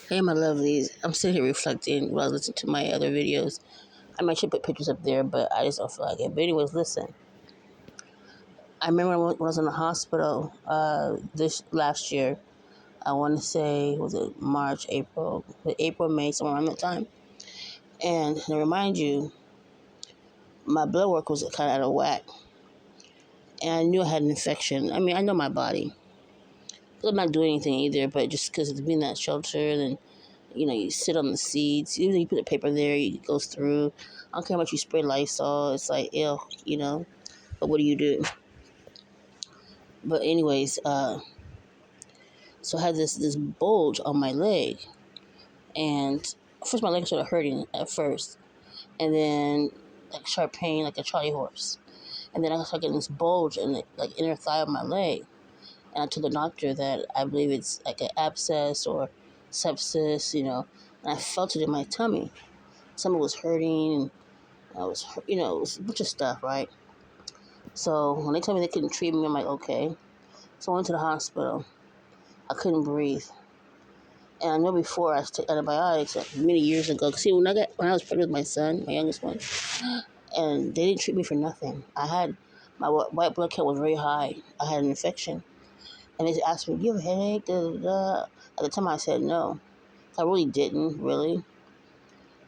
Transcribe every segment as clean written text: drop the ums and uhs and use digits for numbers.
Hey, my lovelies. I'm sitting here reflecting while I listen to my other videos. I might should put pictures up there, but I just don't feel like it. But anyways, listen. I remember when I was in the hospital this last year. I want to say, was it March, April, May, somewhere around that time. And to remind you, my blood work was kind of out of whack. And I knew I had an infection. I mean, I know my body. I'm not doing anything either, but just because it's being that shelter, and you sit on the seats. Usually you put the paper there, it goes through. I don't care how much you spray Lysol. It's like, ew. But what do you do? But anyways, so I had this bulge on my leg. And first my leg started hurting at first. And then like sharp pain like a Charlie horse. And then I started getting this bulge in the inner thigh of my leg. And I told the doctor that I believe it's like an abscess or sepsis, And I felt it in my tummy. Something was hurting, and I was, it was a bunch of stuff, right? So when they told me they couldn't treat me, I'm like, okay. So I went to the hospital. I couldn't breathe. And I know before I took antibiotics many years ago. Cause see, when I was pregnant with my son, my youngest one, and they didn't treat me for nothing. My white blood count was very high. I had an infection. And they asked me, do you have a headache? Da, da, da. At the time I said no. I really didn't, really.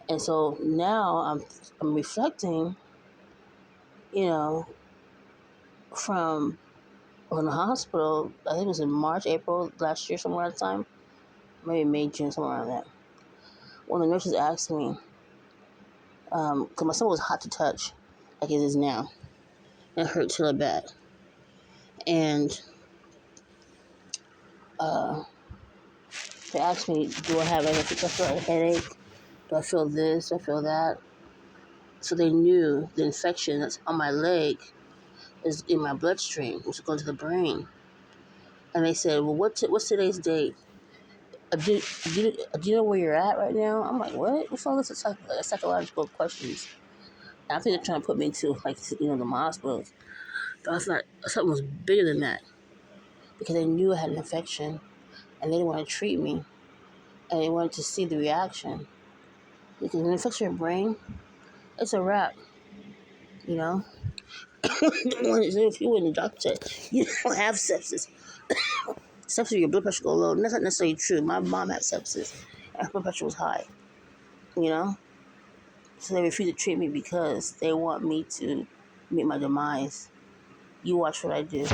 And so now I'm reflecting, from in the hospital. I think it was in March, April last year, somewhere around that time. Maybe May, June, somewhere around that. One of the nurses asked me, because my stomach was hot to touch, like it is now. And it hurt really bad. And they asked me, do I have anything? Do I feel like a headache? Do I feel this? Do I feel that? So they knew the infection that's on my leg is in my bloodstream, which is going to the brain. And they said, well, what's today's date? Do you know where you're at right now? I'm like, what? What's all this psychological questions? And I think they're trying to put me into, the hospital. But I thought something was bigger than that. Because they knew I had an infection. And they didn't want to treat me. And they wanted to see the reaction. Because when it affects your brain, it's a wrap. If you were in the doctor, you don't have sepsis. Sepsis, your blood pressure go low. And that's not necessarily true. My mom had sepsis. And her blood pressure was high. So they refuse to treat me because they want me to meet my demise. You watch what I do.